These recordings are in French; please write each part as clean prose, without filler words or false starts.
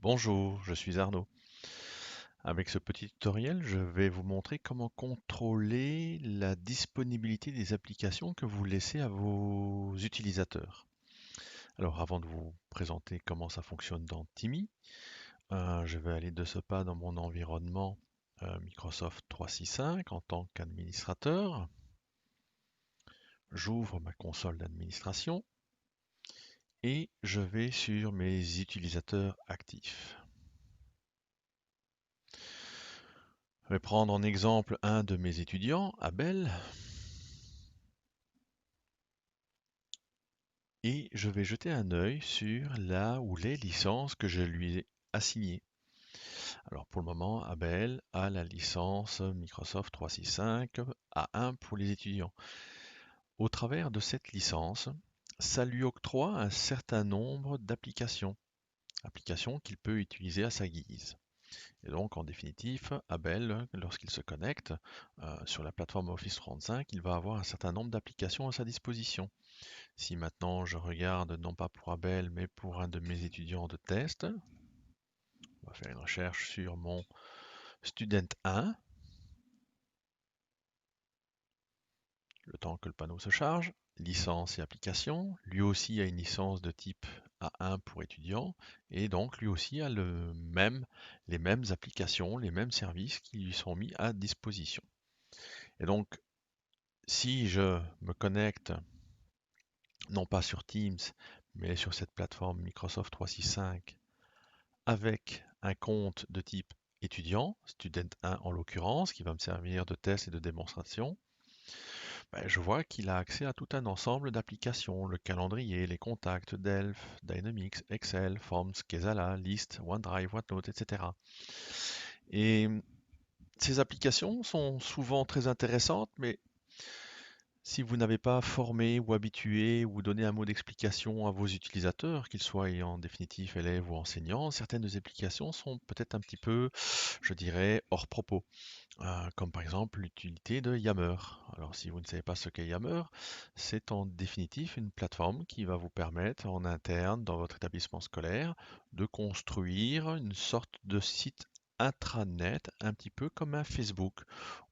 Bonjour, je suis Arnaud. Avec ce petit tutoriel, je vais vous montrer comment contrôler la disponibilité des applications que vous laissez à vos utilisateurs. Alors, avant de vous présenter comment ça fonctionne dans Timmy, je vais aller de ce pas dans mon environnement Microsoft 365 en tant qu'administrateur. J'ouvre ma console d'administration et je vais sur mes utilisateurs actifs. Je vais prendre en exemple un de mes étudiants, Abel, et je vais jeter un œil sur la ou les licences que je lui ai assignées. Alors pour le moment, Abel a la licence Microsoft 365 A1 pour les étudiants. Au travers de cette licence, ça lui octroie un certain nombre applications qu'il peut utiliser à sa guise. Et donc, en définitive, Abel, lorsqu'il se connecte sur la plateforme Office 35, il va avoir un certain nombre d'applications à sa disposition. Si maintenant je regarde non pas pour Abel, mais pour un de mes étudiants de test, on va faire une recherche sur mon student 1, le temps que le panneau se charge, licence et application. Lui aussi a une licence de type A1 pour étudiant, et donc lui aussi a les mêmes applications, les mêmes services qui lui sont mis à disposition. Et donc, si je me connecte non pas sur Teams, mais sur cette plateforme Microsoft 365 avec un compte de type étudiant, student 1 en l'occurrence, qui va me servir de test et de démonstration, je vois qu'il a accès à tout un ensemble d'applications, le calendrier, les contacts, Delph, Dynamics, Excel, Forms, Kesala, List, OneDrive, OneNote, etc. Et ces applications sont souvent très intéressantes, mais si vous n'avez pas formé ou habitué ou donné un mot d'explication à vos utilisateurs, qu'ils soient en définitive élèves ou enseignants, certaines applications sont peut-être un petit peu, je dirais, hors propos, comme par exemple l'utilité de Yammer. Alors si vous ne savez pas ce qu'est Yammer, c'est en définitive une plateforme qui va vous permettre en interne dans votre établissement scolaire de construire une sorte de site intranet, un petit peu comme un Facebook,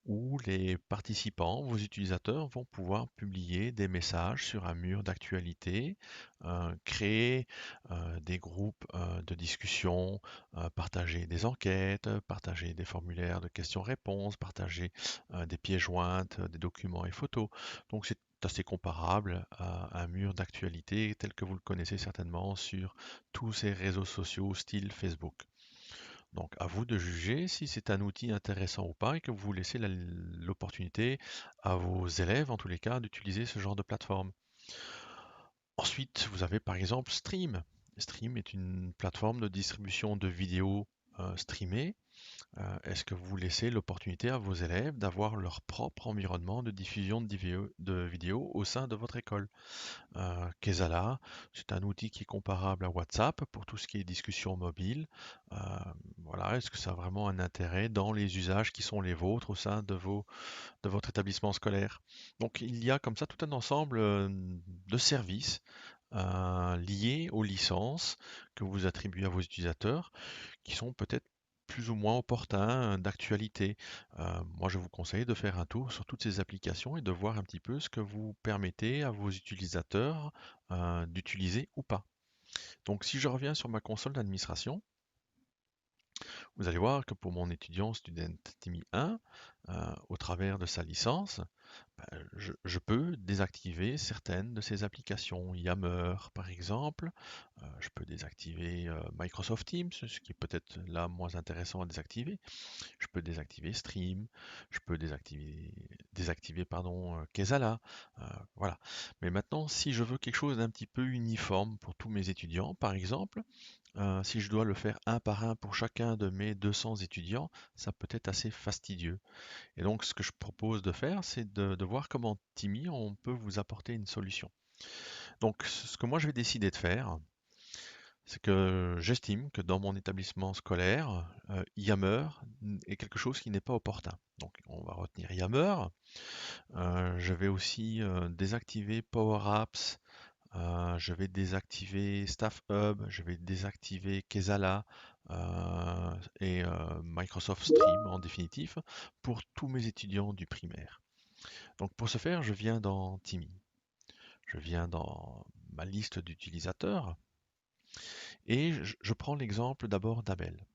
où les participants, vos utilisateurs, vont pouvoir publier des messages sur un mur d'actualité, créer des groupes de discussion, partager des enquêtes, partager des formulaires de questions-réponses, partager des pièces jointes, des documents et photos. Donc c'est assez comparable à un mur d'actualité tel que vous le connaissez certainement sur tous ces réseaux sociaux style Facebook. Donc à vous de juger si c'est un outil intéressant ou pas et que vous laissez l'opportunité à vos élèves, en tous les cas, d'utiliser ce genre de plateforme. Ensuite, vous avez par exemple Stream. Stream est une plateforme de distribution de vidéos streamées. Est-ce que vous laissez l'opportunité à vos élèves d'avoir leur propre environnement de diffusion de vidéos au sein de votre école? Kesala, c'est un outil qui est comparable à WhatsApp pour tout ce qui est discussion mobile. Euh, voilà, est-ce que ça a vraiment un intérêt dans les usages qui sont les vôtres au sein de votre établissement scolaire? Donc il y a comme ça tout un ensemble de services liés aux licences que vous attribuez à vos utilisateurs qui sont peut-être plus ou moins opportuns, d'actualité. Moi, je vous conseille de faire un tour sur toutes ces applications et de voir un petit peu ce que vous permettez à vos utilisateurs d'utiliser ou pas. Donc, si je reviens sur ma console d'administration, vous allez voir que pour mon étudiant Student Timmy 1, au travers de sa licence, je peux désactiver certaines de ces applications. Yammer, par exemple. Je peux désactiver Microsoft Teams, ce qui est peut-être là moins intéressant à désactiver. Je peux désactiver Stream. Je peux désactiver pardon, Kesala. Voilà. Mais maintenant, si je veux quelque chose d'un petit peu uniforme pour tous mes étudiants, par exemple, si je dois le faire un par un pour chacun de mes 200 étudiants, ça peut être assez fastidieux. Et donc, ce que je propose de faire, c'est de voir comment Timmy, on peut vous apporter une solution. Donc, ce que moi je vais décider de faire, c'est que j'estime que dans mon établissement scolaire, Yammer est quelque chose qui n'est pas opportun. Donc, on va retenir Yammer. Je vais aussi désactiver Power Apps. Je vais désactiver Staff Hub. Je vais désactiver Kesala. Microsoft Stream en définitive pour tous mes étudiants du primaire. Donc pour ce faire, je viens dans Timmy. Je viens dans ma liste d'utilisateurs et je prends l'exemple d'abord d'Abel.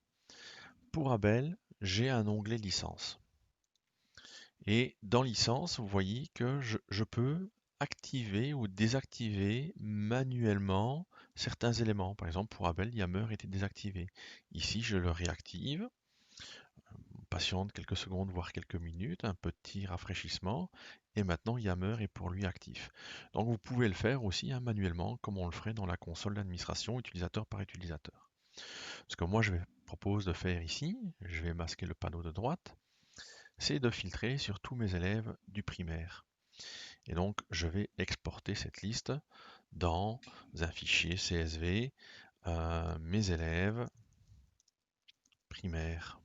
Pour Abel, j'ai un onglet licence. Et dans licence, vous voyez que je peux activer ou désactiver manuellement certains éléments. Par exemple, pour Abel, Yammer était désactivé. Ici, je le réactive. On patiente quelques secondes, voire quelques minutes, un petit rafraîchissement. Et maintenant, Yammer est pour lui actif. Donc, vous pouvez le faire aussi hein, manuellement, comme on le ferait dans la console d'administration, utilisateur par utilisateur. Ce que moi, je propose de faire ici, je vais masquer le panneau de droite, c'est de filtrer sur tous mes élèves du primaire. Et donc, je vais exporter cette liste dans un fichier CSV, mes élèves primaires.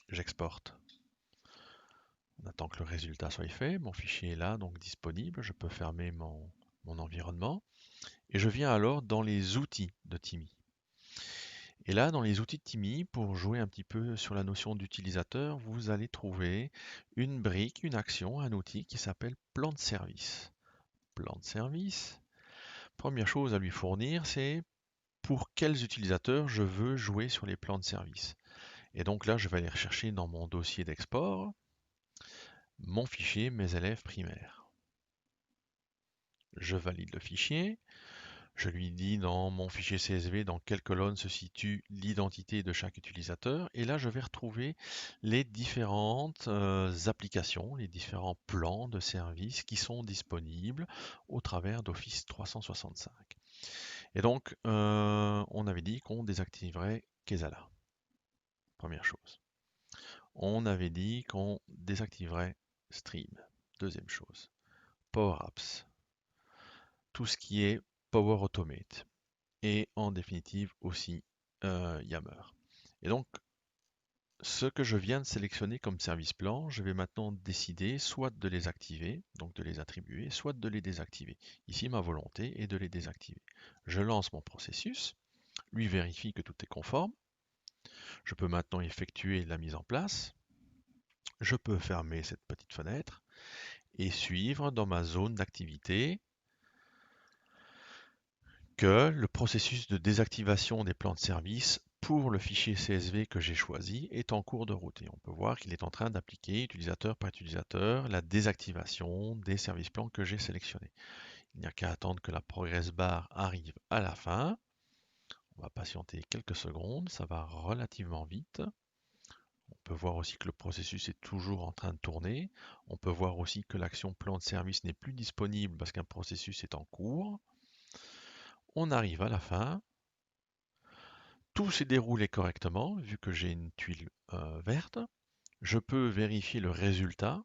J'exporte. On attend que le résultat soit fait. Mon fichier est là, donc disponible. Je peux fermer mon environnement. Et je viens alors dans les outils de Timmy. Et là, dans les outils de Timmy, pour jouer un petit peu sur la notion d'utilisateur, vous allez trouver une brique, une action, un outil qui s'appelle plan de service. Plan de service. Première chose à lui fournir, c'est pour quels utilisateurs je veux jouer sur les plans de service. Et donc là, je vais aller rechercher dans mon dossier d'export mon fichier mes élèves primaires. Je valide le fichier. Je lui dis dans mon fichier CSV dans quelle colonne se situe l'identité de chaque utilisateur. Et là, je vais retrouver les différentes applications, les différents plans de service qui sont disponibles au travers d'Office 365. Et donc, on avait dit qu'on désactiverait Kesala. Première chose. On avait dit qu'on désactiverait Stream. Deuxième chose. Power Apps. Tout ce qui est Power Automate. Et en définitive aussi Yammer. Et donc, ce que je viens de sélectionner comme service plan, je vais maintenant décider soit de les activer, donc de les attribuer, soit de les désactiver. Ici, ma volonté est de les désactiver. Je lance mon processus, lui vérifie que tout est conforme. Je peux maintenant effectuer la mise en place. Je peux fermer cette petite fenêtre et suivre dans ma zone d'activité que le processus de désactivation des plans de service pour le fichier CSV que j'ai choisi est en cours de route. Et on peut voir qu'il est en train d'appliquer, utilisateur par utilisateur, la désactivation des services plans que j'ai sélectionnés. Il n'y a qu'à attendre que la progress bar arrive à la fin. On va patienter quelques secondes, ça va relativement vite. On peut voir aussi que le processus est toujours en train de tourner. On peut voir aussi que l'action plan de service n'est plus disponible parce qu'un processus est en cours. On arrive à la fin. Tout s'est déroulé correctement vu que j'ai une tuile verte. Je peux vérifier le résultat.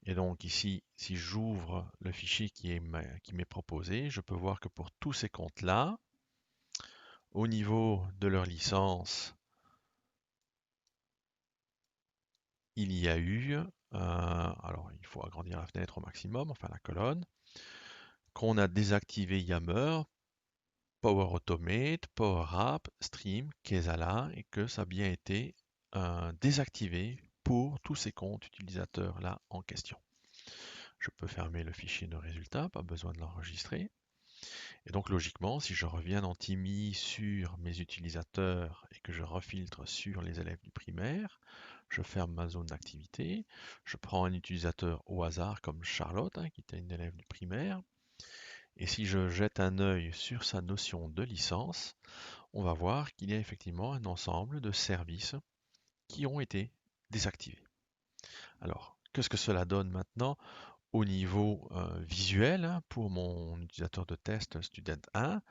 Et donc ici, si j'ouvre le fichier qui m'est proposé, je peux voir que pour tous ces comptes-là, au niveau de leur licence, il y a eu, alors il faut agrandir la fenêtre au maximum, enfin la colonne, qu'on a désactivé Yammer, Power Automate, Power App, Stream, Kesala, et que ça a bien été désactivé pour tous ces comptes utilisateurs là en question. Je peux fermer le fichier de résultats, pas besoin de l'enregistrer. Et donc logiquement, si je reviens dans Timmy sur mes utilisateurs et que je refiltre sur les élèves du primaire, je ferme ma zone d'activité, je prends un utilisateur au hasard comme Charlotte, hein, qui était une élève du primaire, et si je jette un œil sur sa notion de licence, on va voir qu'il y a effectivement un ensemble de services qui ont été désactivés. Alors, qu'est-ce que cela donne maintenant au niveau visuel hein, pour mon utilisateur de test Student 1?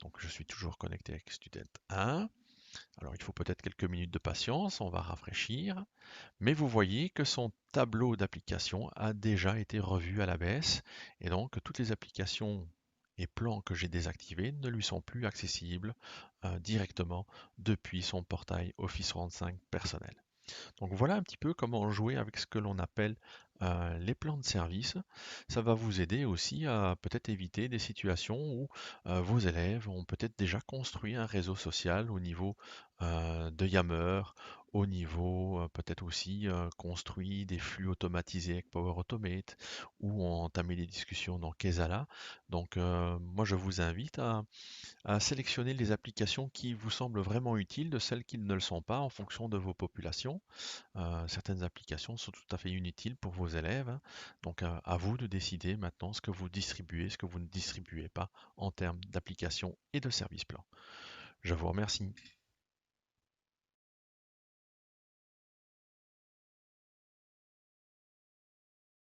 Donc, je suis toujours connecté avec Student 1. Alors, il faut peut-être quelques minutes de patience, on va rafraîchir. Mais vous voyez que son tableau d'application a déjà été revu à la baisse et donc toutes les applications et plans que j'ai désactivés ne lui sont plus accessibles directement depuis son portail Office 365 personnel. Donc voilà un petit peu comment jouer avec ce que l'on appelle les plans de service. Ça va vous aider aussi à peut-être éviter des situations où vos élèves ont peut-être déjà construit un réseau social au niveau de Yammer, au niveau peut-être aussi construit des flux automatisés avec Power Automate ou ont entamé des discussions dans Kesala. Donc moi je vous invite à sélectionner les applications qui vous semblent vraiment utiles de celles qui ne le sont pas en fonction de vos populations. Certaines applications sont tout à fait inutiles pour vos élèves, hein. Donc à vous de décider maintenant ce que vous distribuez, ce que vous ne distribuez pas en termes d'applications et de services plans. Je vous remercie.